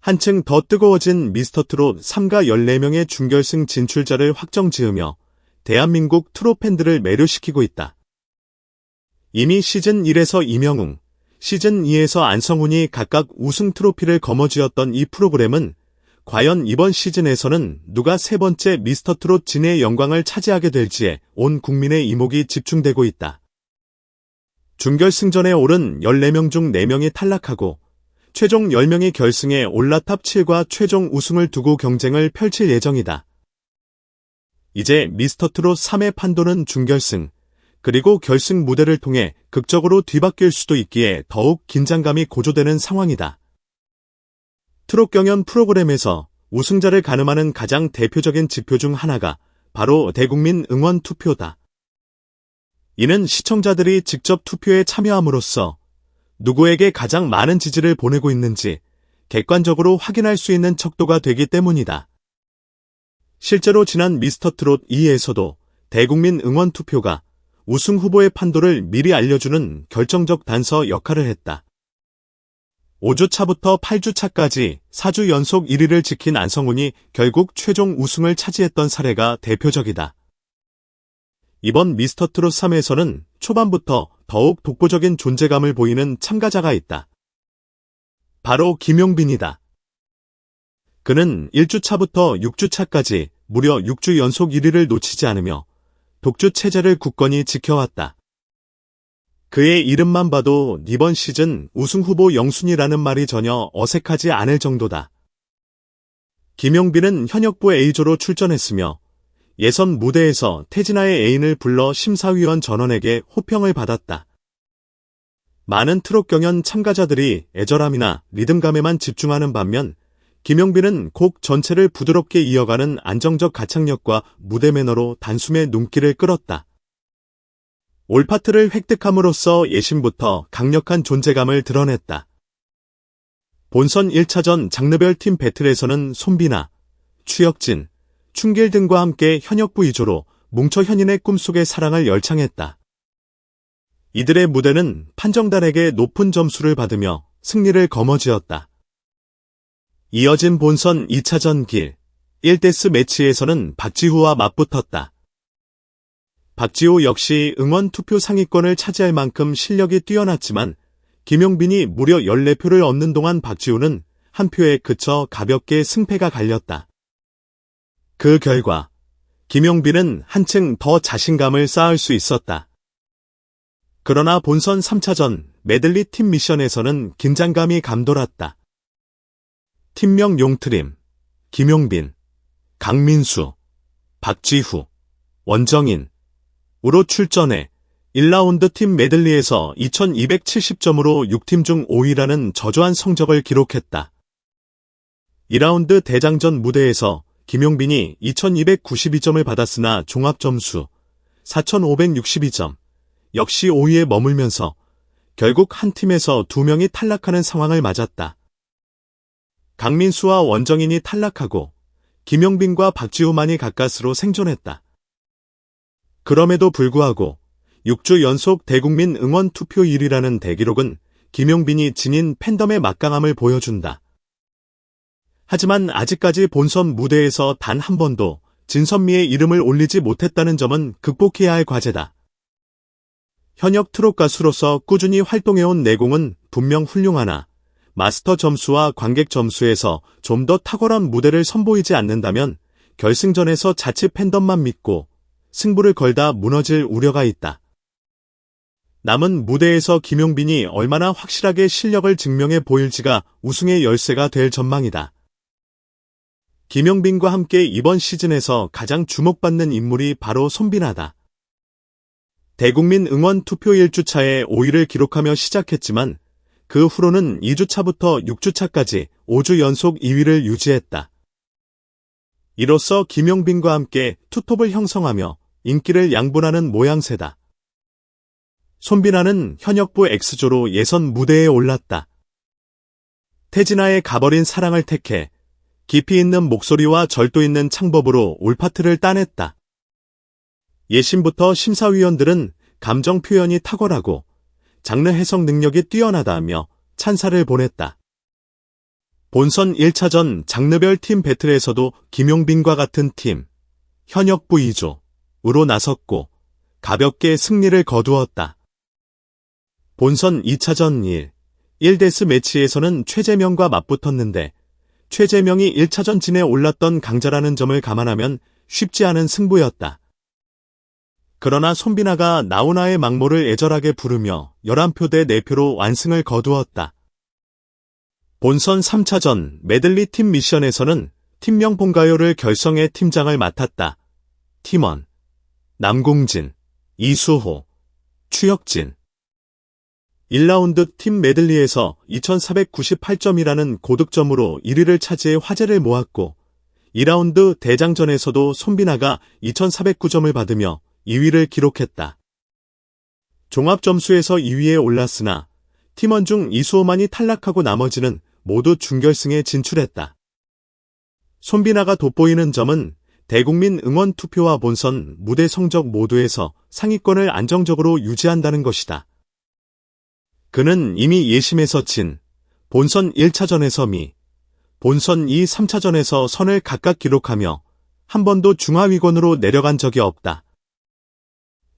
한층 더 뜨거워진 미스터트롯 3가 14명의 준결승 진출자를 확정지으며 대한민국 트롯 팬들을 매료시키고 있다. 이미 시즌1에서 이명웅, 시즌2에서 안성훈이 각각 우승 트로피를 거머쥐었던 이 프로그램은 과연 이번 시즌에서는 누가 세 번째 미스터트롯 진의 영광을 차지하게 될지에 온 국민의 이목이 집중되고 있다. 준결승전에 오른 14명 중 4명이 탈락하고 최종 10명이 결승에 올라 탑 7과 최종 우승을 두고 경쟁을 펼칠 예정이다. 이제 미스터트롯 3의 판도는 준결승, 그리고 결승 무대를 통해 극적으로 뒤바뀔 수도 있기에 더욱 긴장감이 고조되는 상황이다. 트롯 경연 프로그램에서 우승자를 가늠하는 가장 대표적인 지표 중 하나가 바로 대국민 응원 투표다. 이는 시청자들이 직접 투표에 참여함으로써 누구에게 가장 많은 지지를 보내고 있는지 객관적으로 확인할 수 있는 척도가 되기 때문이다. 실제로 지난 미스터트롯 2에서도 대국민 응원 투표가 우승 후보의 판도를 미리 알려주는 결정적 단서 역할을 했다. 5주차부터 8주차까지 4주 연속 1위를 지킨 안성훈이 결국 최종 우승을 차지했던 사례가 대표적이다. 이번 미스터트롯 3에서는 초반부터 더욱 독보적인 존재감을 보이는 참가자가 있다. 바로 김용빈이다. 그는 1주차부터 6주차까지 무려 6주 연속 1위를 놓치지 않으며 독주 체제를 굳건히 지켜왔다. 그의 이름만 봐도 이번 시즌 우승 후보 영순이라는 말이 전혀 어색하지 않을 정도다. 김용빈은 현역부 A조로 출전했으며 예선 무대에서 태진아의 애인을 불러 심사위원 전원에게 호평을 받았다. 많은 트롯 경연 참가자들이 애절함이나 리듬감에만 집중하는 반면 김용빈은 곡 전체를 부드럽게 이어가는 안정적 가창력과 무대 매너로 단숨에 눈길을 끌었다. 올파트를 획득함으로써 예심부터 강력한 존재감을 드러냈다. 본선 1차전 장르별 팀 배틀에서는 손비나, 추혁진, 춘길 등과 함께 현역부 2조로 뭉쳐 현인의 꿈속의 사랑을 열창했다. 이들의 무대는 판정단에게 높은 점수를 받으며 승리를 거머쥐었다. 이어진 본선 2차전 길, 1데스 매치에서는 박지후와 맞붙었다. 박지후 역시 응원 투표 상위권을 차지할 만큼 실력이 뛰어났지만 김용빈이 무려 14표를 얻는 동안 박지후는 한 표에 그쳐 가볍게 승패가 갈렸다. 그 결과 김용빈은 한층 더 자신감을 쌓을 수 있었다. 그러나 본선 3차전 메들리 팀 미션에서는 긴장감이 감돌았다. 팀명 용트림, 김용빈, 강민수, 박지후, 원정인, 으로 출전해 1라운드 팀 메들리에서 2270점으로 6팀 중 5위라는 저조한 성적을 기록했다. 2라운드 대장전 무대에서 김용빈이 2292점을 받았으나 종합점수 4562점, 역시 5위에 머물면서 결국 한 팀에서 2명이 탈락하는 상황을 맞았다. 강민수와 원정인이 탈락하고 김용빈과 박지후만이 가까스로 생존했다. 그럼에도 불구하고 6주 연속 대국민 응원 투표 1위라는 대기록은 김용빈이 지닌 팬덤의 막강함을 보여준다. 하지만 아직까지 본선 무대에서 단 한 번도 진선미의 이름을 올리지 못했다는 점은 극복해야 할 과제다. 현역 트롯 가수로서 꾸준히 활동해온 내공은 분명 훌륭하나 마스터 점수와 관객 점수에서 좀 더 탁월한 무대를 선보이지 않는다면 결승전에서 자칫 팬덤만 믿고 승부를 걸다 무너질 우려가 있다. 남은 무대에서 김용빈이 얼마나 확실하게 실력을 증명해 보일지가 우승의 열쇠가 될 전망이다. 김용빈과 함께 이번 시즌에서 가장 주목받는 인물이 바로 손비나다. 대국민 응원 투표 1주차에 5위를 기록하며 시작했지만 그 후로는 2주차부터 6주차까지 5주 연속 2위를 유지했다. 이로써 김용빈과 함께 투톱을 형성하며 인기를 양분하는 모양새다. 손비나는 현역부 X조로 예선 무대에 올랐다. 태진아의 가버린 사랑을 택해 깊이 있는 목소리와 절도 있는 창법으로 올파트를 따냈다. 예심부터 심사위원들은 감정 표현이 탁월하고 장르 해석 능력이 뛰어나다며 찬사를 보냈다. 본선 1차전 장르별 팀 배틀에서도 김용빈과 같은 팀, 현역 V조으로 나섰고 가볍게 승리를 거두었다. 본선 2차전 1데스 매치에서는 최재명과 맞붙었는데 최재명이 1차전 진에 올랐던 강자라는 점을 감안하면 쉽지 않은 승부였다. 그러나 손비나가 나훈아의 막모를 애절하게 부르며 11표 대 4표로 완승을 거두었다. 본선 3차전 메들리 팀 미션에서는 팀명 봄가요를 결성해 팀장을 맡았다. 팀원 남공진, 이수호, 추혁진. 1라운드 팀 메들리에서 2498점이라는 고득점으로 1위를 차지해 화제를 모았고 2라운드 대장전에서도 손비나가 2409점을 받으며 2위를 기록했다. 종합점수에서 2위에 올랐으나 팀원 중 이수호만이 탈락하고 나머지는 모두 준결승에 진출했다. 손비나가 돋보이는 점은 대국민 응원 투표와 본선 무대 성적 모두에서 상위권을 안정적으로 유지한다는 것이다. 그는 이미 예심에서 진, 본선 1차전에서 미, 본선 2, 3차전에서 선을 각각 기록하며 한 번도 중하위권으로 내려간 적이 없다.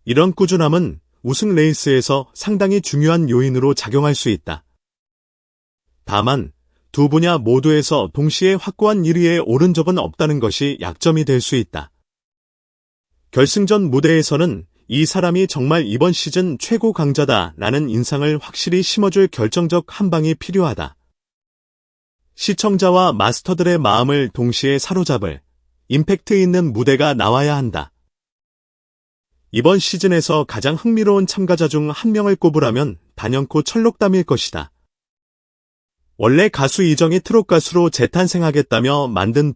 이런 꾸준함은 우승 레이스에서 상당히 중요한 요인으로 작용할 수 있다. 다만 두 분야 모두에서 동시에 확고한 1위에 오른 적은 없다는 것이 약점이 될 수 있다. 결승전 무대에서는 이 사람이 정말 이번 시즌 최고 강자다라는 인상을 확실히 심어줄 결정적 한 방이 필요하다. 시청자와 마스터들의 마음을 동시에 사로잡을 임팩트 있는 무대가 나와야 한다. 이번 시즌에서 가장 흥미로운 참가자 중 한 명을 꼽으라면 단연코 철록담일 것이다. 원래 가수 이정이 트롯 가수로 재탄생하겠다며 만든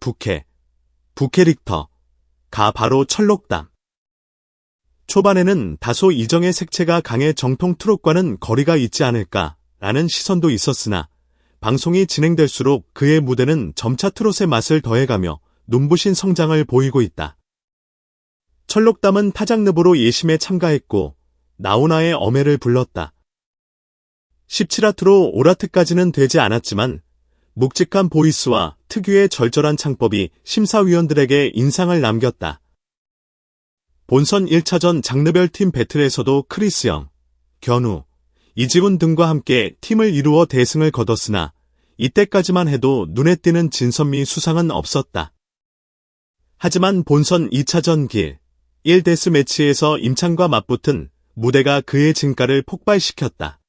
부캐릭터가 바로 철록담. 초반에는 다소 이정의 색채가 강해 정통 트롯과는 거리가 있지 않을까라는 시선도 있었으나 방송이 진행될수록 그의 무대는 점차 트롯의 맛을 더해가며 눈부신 성장을 보이고 있다. 철록담은 타장르보로 예심에 참가했고 나훈아의 엄해를 불렀다. 17화트로 오라트까지는 되지 않았지만 묵직한 보이스와 특유의 절절한 창법이 심사위원들에게 인상을 남겼다. 본선 1차전 장르별 팀 배틀에서도 크리스영, 견우, 이지훈 등과 함께 팀을 이루어 대승을 거뒀으나 이때까지만 해도 눈에 띄는 진선미 수상은 없었다. 하지만 본선 2차전 1데스 매치에서 임찬과 맞붙은 무대가 그의 진가를 폭발시켰다.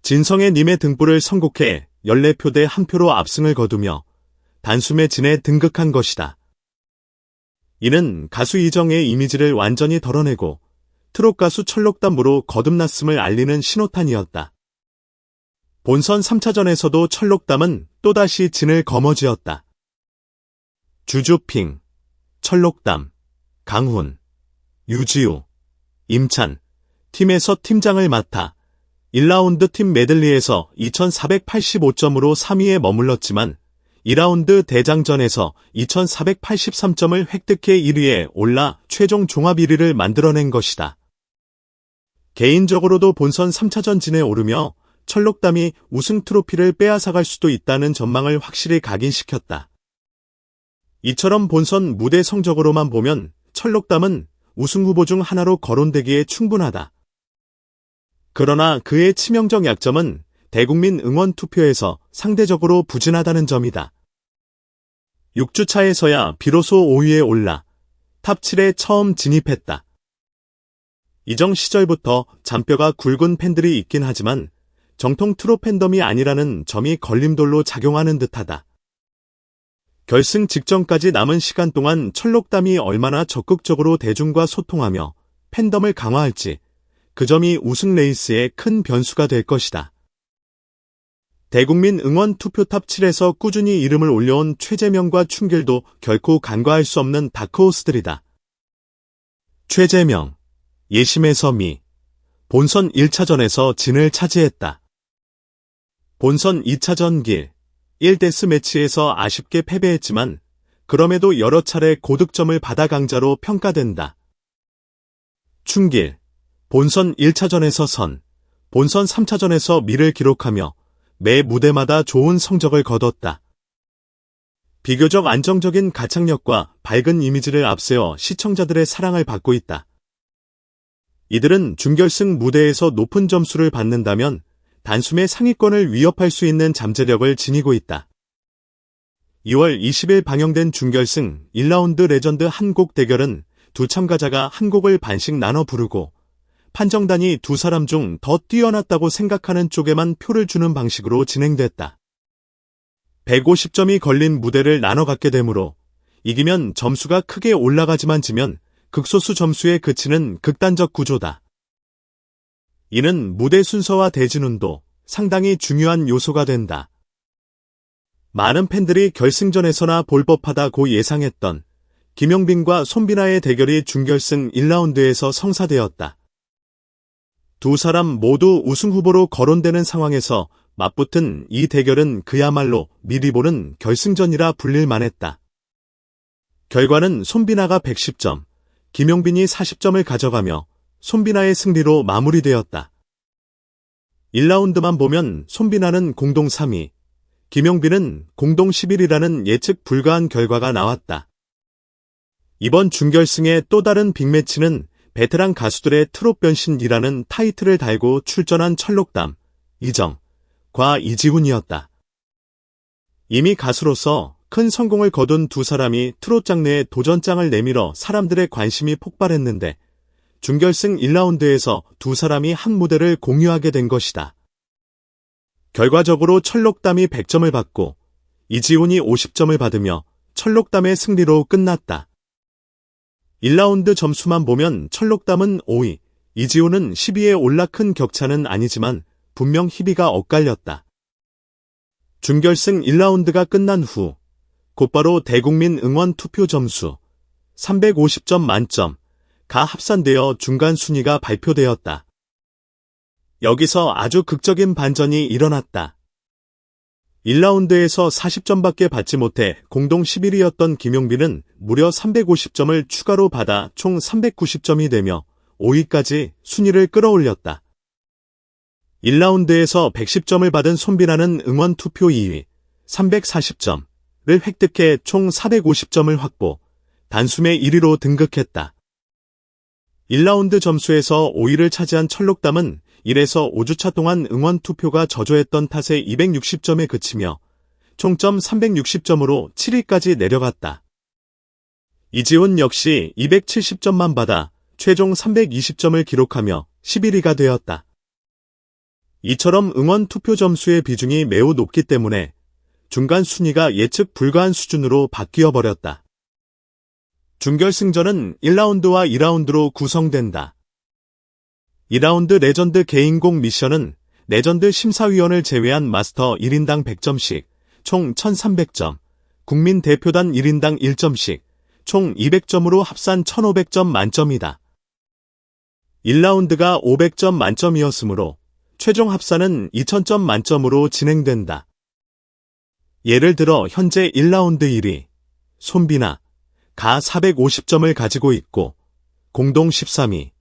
진성의 님의 등불을 선곡해 14표 대 1표로 압승을 거두며 단숨에 진에 등극한 것이다. 이는 가수 이정의 이미지를 완전히 덜어내고 트롯 가수 철록담으로 거듭났음을 알리는 신호탄이었다. 본선 3차전에서도 철록담은 또다시 진을 거머쥐었다. 주주핑, 철록담, 강훈, 유지우, 임찬, 팀에서 팀장을 맡아 1라운드 팀 메들리에서 2485점으로 3위에 머물렀지만 2라운드 대장전에서 2483점을 획득해 1위에 올라 최종 종합 1위를 만들어낸 것이다. 개인적으로도 본선 3차전 진에 오르며 철록담이 우승 트로피를 빼앗아갈 수도 있다는 전망을 확실히 각인시켰다. 이처럼 본선 무대 성적으로만 보면 철록담은 우승 후보 중 하나로 거론되기에 충분하다. 그러나 그의 치명적 약점은 대국민 응원 투표에서 상대적으로 부진하다는 점이다. 6주차에서야 비로소 5위에 올라 탑 7에 처음 진입했다. 이정 시절부터 잔뼈가 굵은 팬들이 있긴 하지만 정통 트롯 팬덤이 아니라는 점이 걸림돌로 작용하는 듯하다. 결승 직전까지 남은 시간 동안 철록담이 얼마나 적극적으로 대중과 소통하며 팬덤을 강화할지 그 점이 우승 레이스의 큰 변수가 될 것이다. 대국민 응원 투표 탑 7에서 꾸준히 이름을 올려온 최재명과 춘길도 결코 간과할 수 없는 다크호스들이다. 최재명, 예심에서 미, 본선 1차전에서 진을 차지했다. 본선 2차전 1데스 매치에서 아쉽게 패배했지만 그럼에도 여러 차례 고득점을 받아 강자로 평가된다. 춘길, 본선 1차전에서 선, 본선 3차전에서 미를 기록하며 매 무대마다 좋은 성적을 거뒀다. 비교적 안정적인 가창력과 밝은 이미지를 앞세워 시청자들의 사랑을 받고 있다. 이들은 준결승 무대에서 높은 점수를 받는다면 단숨에 상위권을 위협할 수 있는 잠재력을 지니고 있다. 2월 20일 방영된 준결승 1라운드 레전드 한 곡 대결은 두 참가자가 한 곡을 반씩 나눠 부르고 판정단이 두 사람 중 더 뛰어났다고 생각하는 쪽에만 표를 주는 방식으로 진행됐다. 150점이 걸린 무대를 나눠 갖게 되므로 이기면 점수가 크게 올라가지만 지면 극소수 점수에 그치는 극단적 구조다. 이는 무대 순서와 대진운도 상당히 중요한 요소가 된다. 많은 팬들이 결승전에서나 볼 법하다고 예상했던 김용빈과 손비나의 대결이 준결승 1라운드에서 성사되었다. 두 사람 모두 우승 후보로 거론되는 상황에서 맞붙은 이 대결은 그야말로 미리 보는 결승전이라 불릴 만했다. 결과는 손비나가 110점, 김용빈이 40점을 가져가며 손비나의 승리로 마무리되었다. 1라운드만 보면 손비나는 공동 3위, 김용빈은 공동 11위라는 예측 불가한 결과가 나왔다. 이번 준결승의 또 다른 빅매치는 베테랑 가수들의 트롯 변신이라는 타이틀을 달고 출전한 철록담, 이정과 이지훈이었다. 이미 가수로서 큰 성공을 거둔 두 사람이 트롯 장르에 도전장을 내밀어 사람들의 관심이 폭발했는데 준결승 1라운드에서 두 사람이 한 무대를 공유하게 된 것이다. 결과적으로 철록담이 100점을 받고 이지훈이 50점을 받으며 철록담의 승리로 끝났다. 1라운드 점수만 보면 철록담은 5위, 이지훈은 10위에 올라 큰 격차는 아니지만 분명 희비가 엇갈렸다. 준결승 1라운드가 끝난 후 곧바로 대국민 응원 투표 점수 350점 만점가 합산되어 중간 순위가 발표되었다. 여기서 아주 극적인 반전이 일어났다. 1라운드에서 40점밖에 받지 못해 공동 11위였던 김용빈은 무려 350점을 추가로 받아 총 390점이 되며 5위까지 순위를 끌어올렸다. 1라운드에서 110점을 받은 손비나는 응원 투표 2위, 340점을 획득해 총 450점을 확보, 단숨에 1위로 등극했다. 1라운드 점수에서 5위를 차지한 철록담은 1에서 5주차 동안 응원 투표가 저조했던 탓에 260점에 그치며 총점 360점으로 7위까지 내려갔다. 이지훈 역시 270점만 받아 최종 320점을 기록하며 11위가 되었다. 이처럼 응원 투표 점수의 비중이 매우 높기 때문에 중간 순위가 예측 불가한 수준으로 바뀌어 버렸다. 준결승전은 1라운드와 2라운드로 구성된다. 2라운드 레전드 개인곡 미션은 레전드 심사위원을 제외한 마스터 1인당 100점씩 총 1300점, 국민 대표단 1인당 1점씩 총 200점으로 합산 1500점 만점이다. 1라운드가 500점 만점이었으므로 최종 합산은 2000점 만점으로 진행된다. 예를 들어 현재 1라운드 1위 손비나 가 450점을 가지고 있고 공동 13위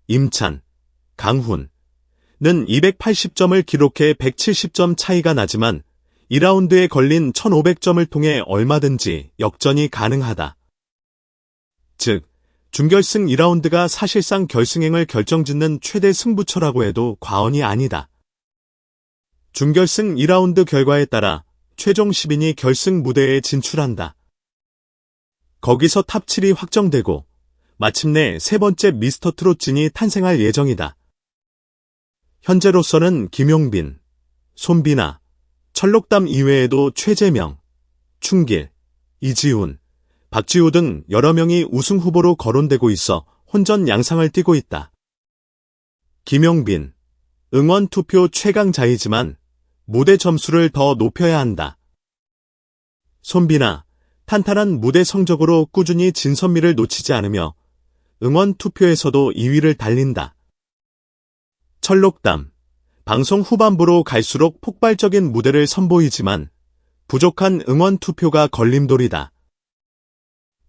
임찬, 강훈은 280점을 기록해 170점 차이가 나지만 2라운드에 걸린 1500점을 통해 얼마든지 역전이 가능하다. 즉, 준결승 2라운드가 사실상 결승행을 결정짓는 최대 승부처라고 해도 과언이 아니다. 준결승 2라운드 결과에 따라 최종 10인이 결승 무대에 진출한다. 거기서 탑 7이 확정되고 마침내 세 번째 미스터 트롯진이 탄생할 예정이다. 현재로서는 김용빈, 손비나, 철록담 이외에도 최재명, 충길, 이지훈, 박지우 등 여러 명이 우승 후보로 거론되고 있어 혼전 양상을 띠고 있다. 김용빈, 응원 투표 최강자이지만 무대 점수를 더 높여야 한다. 손비나, 탄탄한 무대 성적으로 꾸준히 진선미를 놓치지 않으며 응원 투표에서도 2위를 달린다. 철록담, 방송 후반부로 갈수록 폭발적인 무대를 선보이지만 부족한 응원 투표가 걸림돌이다.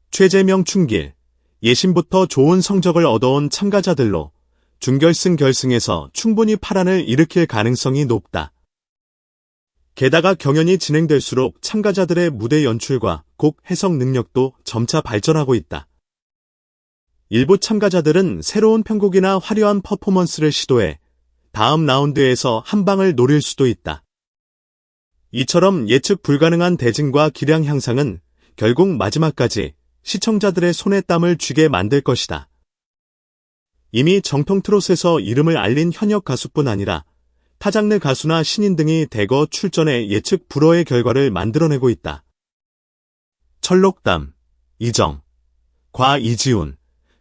최재명 충길, 예심부터 좋은 성적을 얻어온 참가자들로 준결승 결승에서 충분히 파란을 일으킬 가능성이 높다. 게다가 경연이 진행될수록 참가자들의 무대 연출과 곡 해석 능력도 점차 발전하고 있다. 일부 참가자들은 새로운 편곡이나 화려한 퍼포먼스를 시도해 다음 라운드에서 한 방을 노릴 수도 있다. 이처럼 예측 불가능한 대진과 기량 향상은 결국 마지막까지 시청자들의 손에 땀을 쥐게 만들 것이다. 이미 정통 트롯에서 이름을 알린 현역 가수뿐 아니라 타 장르 가수나 신인 등이 대거 출전해 예측 불허의 결과를 만들어내고 있다. 철록담, 이정, 과 이지훈,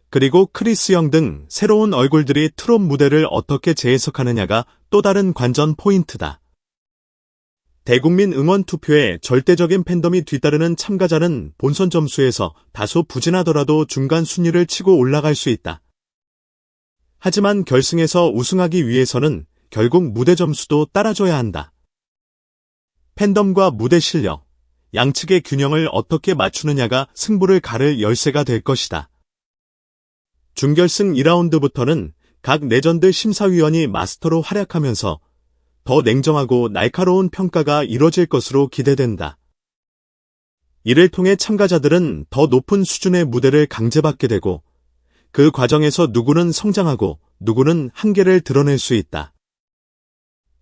그리고 크리스영 등 새로운 얼굴들이 트롯 무대를 어떻게 재해석하느냐가 또 다른 관전 포인트다. 대국민 응원 투표에 절대적인 팬덤이 뒤따르는 참가자는 본선 점수에서 다소 부진하더라도 중간 순위를 치고 올라갈 수 있다. 하지만 결승에서 우승하기 위해서는 결국 무대 점수도 따라줘야 한다. 팬덤과 무대 실력, 양측의 균형을 어떻게 맞추느냐가 승부를 가를 열쇠가 될 것이다. 준결승 2라운드부터는 각 레전드 심사위원이 마스터로 활약하면서 더 냉정하고 날카로운 평가가 이뤄질 것으로 기대된다. 이를 통해 참가자들은 더 높은 수준의 무대를 강제받게 되고 그 과정에서 누구는 성장하고 누구는 한계를 드러낼 수 있다.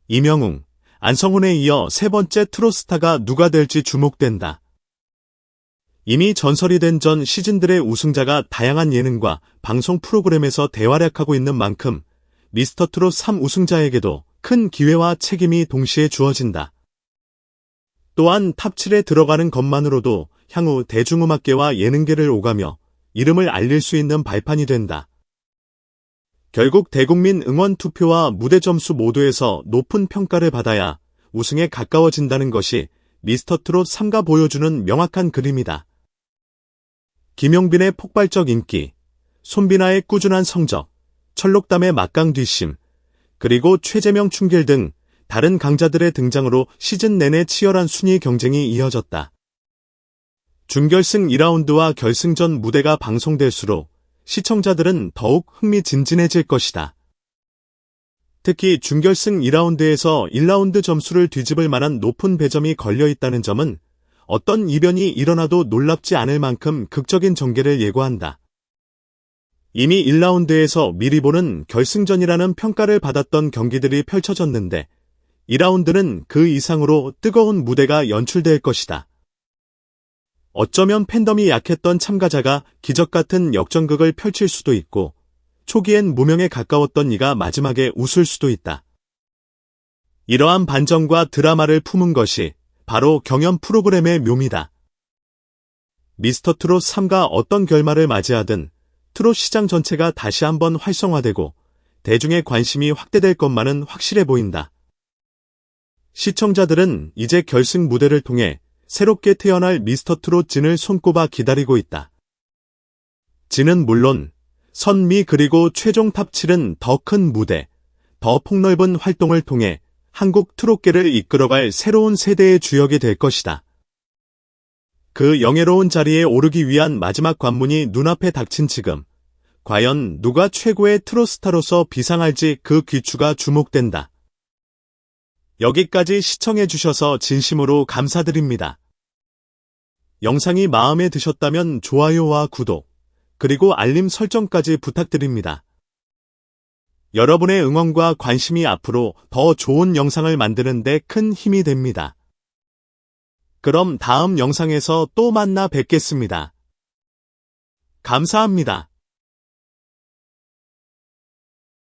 이명웅, 안성훈에 이어 세 번째 트롯스타가 누가 될지 주목된다. 이미 전설이 된 전 시즌들의 우승자가 다양한 예능과 방송 프로그램에서 대활약하고 있는 만큼 미스터트롯 3 우승자에게도 큰 기회와 책임이 동시에 주어진다. 또한 탑7에 들어가는 것만으로도 향후 대중음악계와 예능계를 오가며 이름을 알릴 수 있는 발판이 된다. 결국 대국민 응원 투표와 무대 점수 모두에서 높은 평가를 받아야 우승에 가까워진다는 것이 미스터트롯 3가 보여주는 명확한 그림이다. 김용빈의 폭발적 인기, 손비나의 꾸준한 성적, 철록담의 막강 뒷심, 그리고 최재명 춘길 등 다른 강자들의 등장으로 시즌 내내 치열한 순위 경쟁이 이어졌다. 준결승 2라운드와 결승전 무대가 방송될수록 시청자들은 더욱 흥미진진해질 것이다. 특히 준결승 2라운드에서 1라운드 점수를 뒤집을 만한 높은 배점이 걸려있다는 점은 어떤 이변이 일어나도 놀랍지 않을 만큼 극적인 전개를 예고한다. 이미 1라운드에서 미리 보는 결승전이라는 평가를 받았던 경기들이 펼쳐졌는데 2라운드는 그 이상으로 뜨거운 무대가 연출될 것이다. 어쩌면 팬덤이 약했던 참가자가 기적같은 역전극을 펼칠 수도 있고 초기엔 무명에 가까웠던 이가 마지막에 웃을 수도 있다. 이러한 반전과 드라마를 품은 것이 바로 경연 프로그램의 묘미다. 미스터트롯 3가 어떤 결말을 맞이하든 트롯 시장 전체가 다시 한번 활성화되고 대중의 관심이 확대될 것만은 확실해 보인다. 시청자들은 이제 결승 무대를 통해 새롭게 태어날 미스터트롯 진을 손꼽아 기다리고 있다. 진은 물론 선미 그리고 최종 탑7은 더 큰 무대, 더 폭넓은 활동을 통해 한국 트롯계를 이끌어갈 새로운 세대의 주역이 될 것이다. 그 영예로운 자리에 오르기 위한 마지막 관문이 눈앞에 닥친 지금, 과연 누가 최고의 트롯스타로서 비상할지 그 귀추가 주목된다. 여기까지 시청해주셔서 진심으로 감사드립니다. 영상이 마음에 드셨다면 좋아요와 구독, 그리고 알림 설정까지 부탁드립니다. 여러분의 응원과 관심이 앞으로 더 좋은 영상을 만드는 데 큰 힘이 됩니다. 그럼 다음 영상에서 또 만나 뵙겠습니다. 감사합니다.